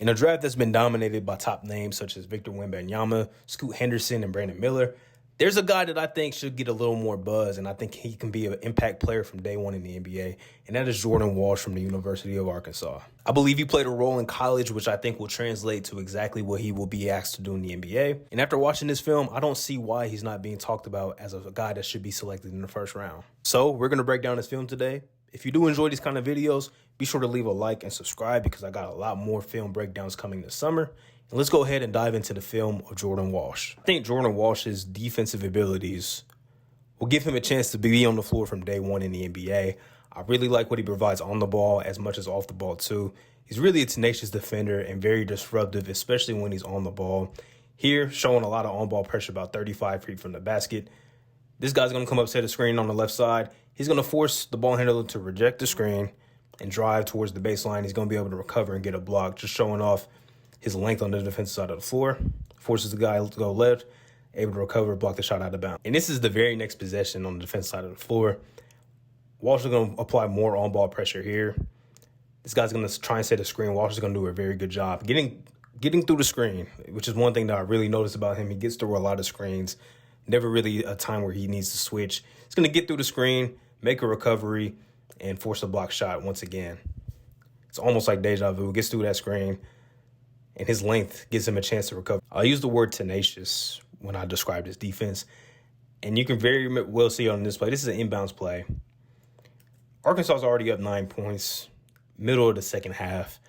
In a draft that's been dominated by top names such as Victor Wembanyama, Scoot Henderson, and Brandon Miller, there's a guy that I think should get a little more buzz, and I think he can be an impact player from day one in the NBA, and that is Jordan Walsh from the University of Arkansas. I believe he played a role in college, which I think will translate to exactly what he will be asked to do in the NBA. And after watching this film, I don't see why he's not being talked about as a guy that should be selected in the first round. So we're going to break down this film today. If you do enjoy these kind of videos, be sure to leave a like and subscribe because I got a lot more film breakdowns coming this summer. And let's go ahead and dive into the film of Jordan Walsh. I think Jordan Walsh's defensive abilities will give him a chance to be on the floor from day one in the NBA. I really like what he provides on the ball as much as off the ball too. He's really a tenacious defender and very disruptive, especially when he's on the ball. Here, showing a lot of on-ball pressure, about 35 feet from the basket. This guy's going to come up, set a screen on the left side. He's going to force the ball handler to reject the screen and drive towards the baseline. He's going to be able to recover and get a block, just showing off his length on the defensive side of the floor. Forces the guy to go left, able to recover, block the shot out of bounds. And this is the very next possession on the defensive side of the floor. Walsh is going to apply more on-ball pressure here. This guy's going to try and set a screen. Walsh is going to do a very good job getting through the screen, which is one thing that I really noticed about him. He gets through a lot of screens. Never really a time where he needs to switch. He's going to get through the screen, make a recovery, and force a block shot once again. It's almost like deja vu. Gets through that screen, and his length gives him a chance to recover. I use the word tenacious when I describe his defense, and you can very well see on this play. This is an inbounds play. Arkansas is already up 9 points, middle of the second half.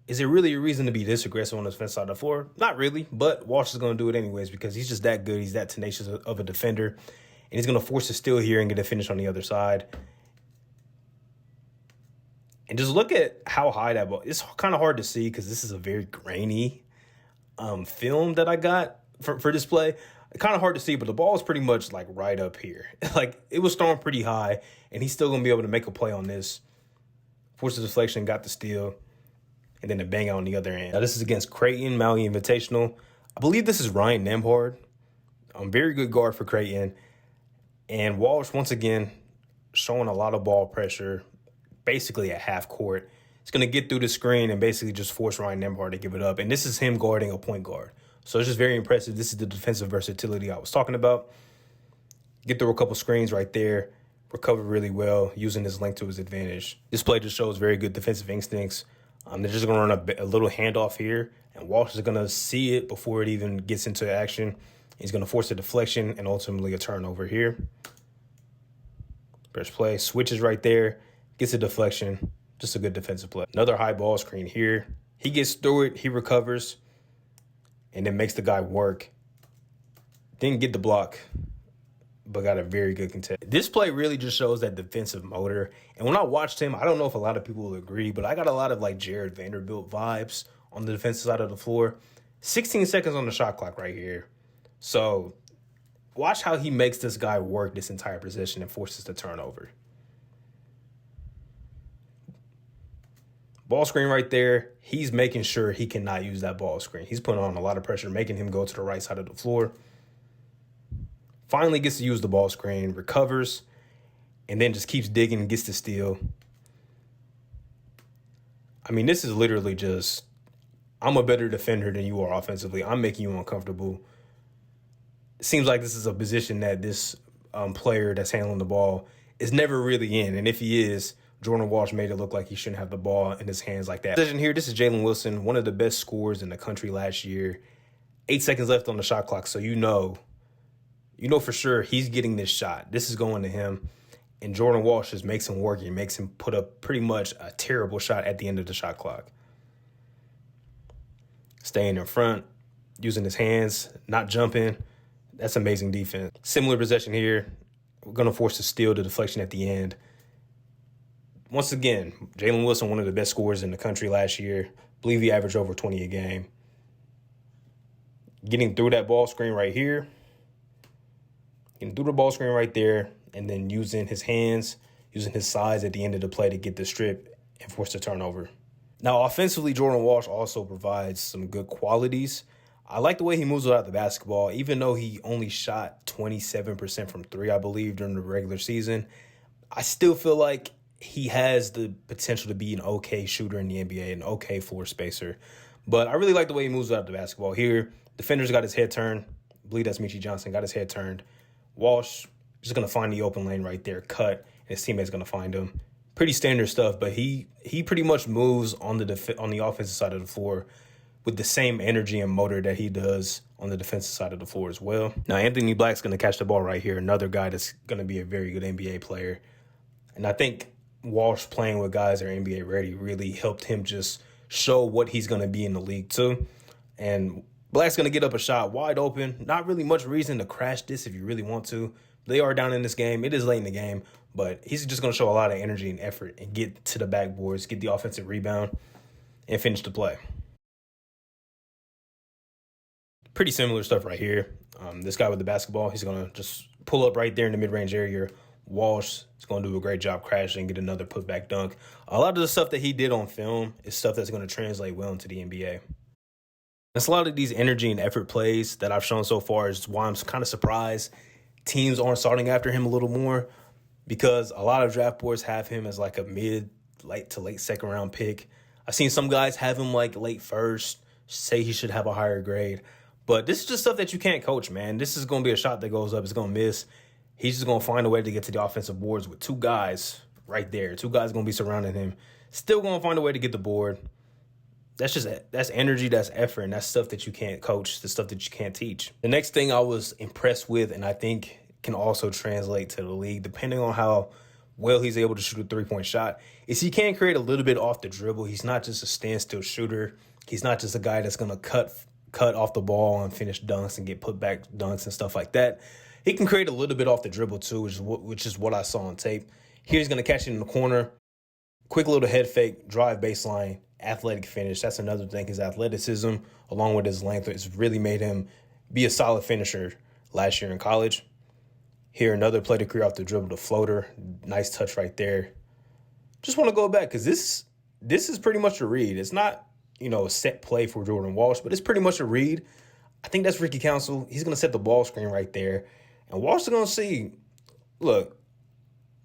Is there really a reason to be this aggressive on the defense side of the floor? Not really, but Walsh is going to do it anyways because he's just that good. He's that tenacious of a defender, and he's going to force a steal here and get a finish on the other side. And just look at how high that ball. It's kind of hard to see because this is a very grainy film that I got for this play. Kind of hard to see, but the ball is pretty much like right up here. Like it was thrown pretty high, and he's still going to be able to make a play on this. Forced the deflection, got the steal. And then a bang out on the other end. Now, this is against Creighton, Maui Invitational. I believe this is Ryan Nembhard. Very good guard for Creighton. And Walsh, once again, showing a lot of ball pressure, basically at half court. He's going to get through the screen and basically just force Ryan Nembhard to give it up. And this is him guarding a point guard. So it's just very impressive. This is the defensive versatility I was talking about. Get through a couple screens right there. Recover really well, using his length to his advantage. This play just shows very good defensive instincts. They're just going to run a little handoff here, and Walsh is going to see it before it even gets into action. He's going to force a deflection and ultimately a turnover here. Press play, switches right there, gets a deflection. Just a good defensive play. Another high ball screen here. He gets through it, he recovers, and then makes the guy work. Didn't get the block, but got a very good contest. This play really just shows that defensive motor. And when I watched him, I don't know if a lot of people will agree, but I got a lot of like Jared Vanderbilt vibes on the defensive side of the floor. 16 seconds on the shot clock right here. So watch how he makes this guy work this entire possession and forces the turnover. Ball screen right there. He's making sure he cannot use that ball screen. He's putting on a lot of pressure, making him go to the right side of the floor. Finally gets to use the ball screen, recovers, and then just keeps digging and gets the steal. I mean, this is literally just, I'm a better defender than you are offensively. I'm making you uncomfortable. It seems like this is a position that this player that's handling the ball is never really in. And if he is, Jordan Walsh made it look like he shouldn't have the ball in his hands like that. Position here, this is Jalen Wilson, one of the best scorers in the country last year. 8 seconds left on the shot clock, so you know for sure he's getting this shot. This is going to him. And Jordan Walsh just makes him work. He makes him put up pretty much a terrible shot at the end of the shot clock. Staying in front, using his hands, not jumping. That's amazing defense. Similar possession here. We're going to force a steal to deflection at the end. Once again, Jalen Wilson, one of the best scorers in the country last year. I believe he averaged over 20 a game. Getting through that ball screen right here. Getting through the ball screen right there, and then using his hands, using his size at the end of the play to get the strip and force the turnover. Now, offensively, Jordan Walsh also provides some good qualities. I like the way he moves without the basketball, even though he only shot 27% from three, I believe, during the regular season. I still feel like he has the potential to be an okay shooter in the NBA, an okay floor spacer. But I really like the way he moves out the basketball. Here, defenders got his head turned. I believe that's Michi Johnson, got his head turned. Walsh just going to find the open lane right there, cut, and his teammate's going to find him. Pretty standard stuff, but he pretty much moves on the offensive side of the floor with the same energy and motor that he does on the defensive side of the floor as well. Now, Anthony Black's going to catch the ball right here, another guy that's going to be a very good NBA player. And I think Walsh playing with guys that are NBA ready really helped him just show what he's going to be in the league too. And Black's going to get up a shot wide open. Not really much reason to crash this if you really want to. They are down in this game. It is late in the game, but he's just going to show a lot of energy and effort and get to the backboards, get the offensive rebound, and finish the play. Pretty similar stuff right here. This guy with the basketball, he's going to just pull up right there in the mid-range area. Walsh is going to do a great job crashing, get another putback dunk. A lot of the stuff that he did on film is stuff that's going to translate well into the NBA. That's a lot of these energy and effort plays that I've shown so far is why I'm kind of surprised teams aren't starting after him a little more, because a lot of draft boards have him as like a late to late second round pick. I've seen some guys have him like late first, say he should have a higher grade. But this is just stuff that you can't coach, man. This is going to be a shot that goes up. It's going to miss. He's just going to find a way to get to the offensive boards with two guys right there. Two guys going to be surrounding him. Still going to find a way to get the board. That's energy, that's effort, and that's stuff that you can't coach, the stuff that you can't teach. The next thing I was impressed with, and I think can also translate to the league, depending on how well he's able to shoot a three-point shot, is he can create a little bit off the dribble. He's not just a standstill shooter. He's not just a guy that's going to cut off the ball and finish dunks and get put back dunks and stuff like that. He can create a little bit off the dribble too, which is what I saw on tape. Here he's going to catch it in the corner. Quick little head fake, drive baseline, athletic finish. That's another thing. His athleticism, along with his length, has really made him be a solid finisher last year in college. Here, another play to clear off the dribble, the floater. Nice touch right there. Just want to go back because this is pretty much a read. It's not, a set play for Jordan Walsh, but it's pretty much a read. I think that's Ricky Council. He's going to set the ball screen right there. And Walsh is going to see, look,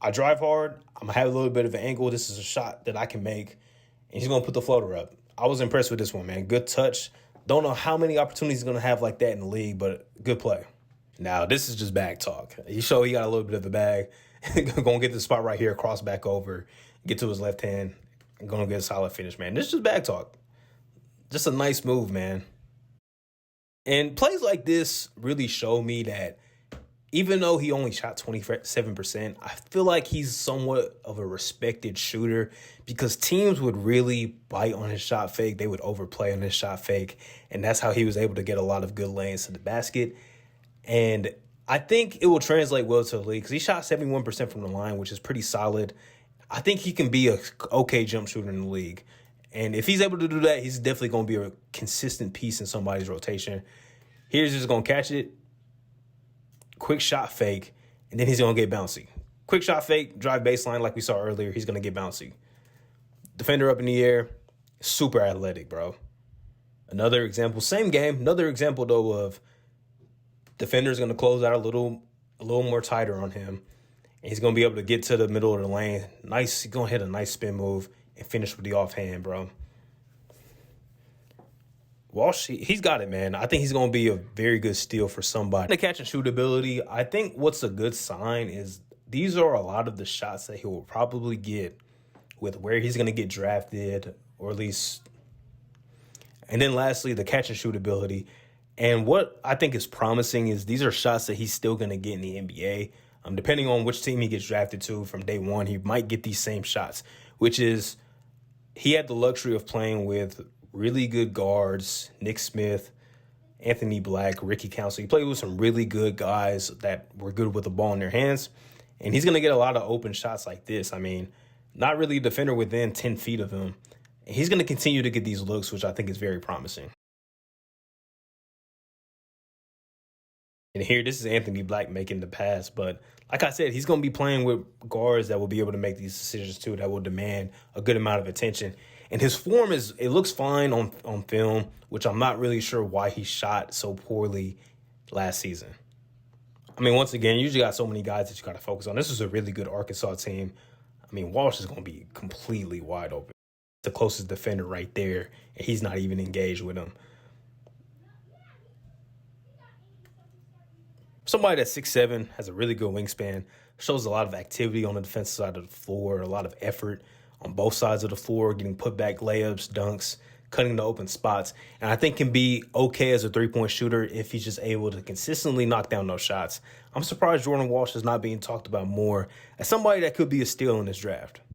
I drive hard. I'm going to have a little bit of an angle. This is a shot that I can make. And he's going to put the floater up. I was impressed with this one, man. Good touch. Don't know how many opportunities he's going to have like that in the league, but good play. Now, this is just bag talk. He showed he got a little bit of the bag. Going to get the spot right here, cross back over, get to his left hand, and going to get a solid finish, man. This is just bag talk. Just a nice move, man. And plays like this really show me that even though he only shot 27%, I feel like he's somewhat of a respected shooter because teams would really bite on his shot fake. They would overplay on his shot fake, and that's how he was able to get a lot of good lanes to the basket. And I think it will translate well to the league because he shot 71% from the line, which is pretty solid. I think he can be a okay jump shooter in the league. And if he's able to do that, he's definitely going to be a consistent piece in somebody's rotation. Here's just going to catch it. Quick shot fake, and then he's going to get bouncy. Quick shot fake, drive baseline like we saw earlier. He's going to get bouncy. Defender up in the air, super athletic, bro. Another example, same game. Another example, though, of defender's going to close out a little more tighter on him. And he's going to be able to get to the middle of the lane. Nice, he's going to hit a nice spin move and finish with the offhand, bro. Walsh, he's got it, man. I think he's going to be a very good steal for somebody. The catch and shoot ability, I think what's a good sign is these are a lot of the shots that he will probably get with where he's going to get drafted, or at least. And then lastly, the catch and shoot ability. And what I think is promising is these are shots that he's still going to get in the NBA. Depending on which team he gets drafted to from day one, he might get these same shots, which is he had the luxury of playing with really good guards, Nick Smith, Anthony Black, Ricky Council. He played with some really good guys that were good with the ball in their hands. And he's going to get a lot of open shots like this. I mean, not really a defender within 10 feet of him. And he's going to continue to get these looks, which I think is very promising. And here, this is Anthony Black making the pass. But like I said, he's going to be playing with guards that will be able to make these decisions too, that will demand a good amount of attention. And his form it looks fine on film, which I'm not really sure why he shot so poorly last season. I mean, once again, you usually got so many guys that you got to focus on. This is a really good Arkansas team. I mean, Walsh is going to be completely wide open. The closest defender right there, and he's not even engaged with him. Somebody that's 6'7", has a really good wingspan, shows a lot of activity on the defensive side of the floor, a lot of effort on both sides of the floor, getting put back layups, dunks, cutting the open spots, and I think can be okay as a three-point shooter if he's just able to consistently knock down those shots. I'm surprised Jordan Walsh is not being talked about more as somebody that could be a steal in this draft.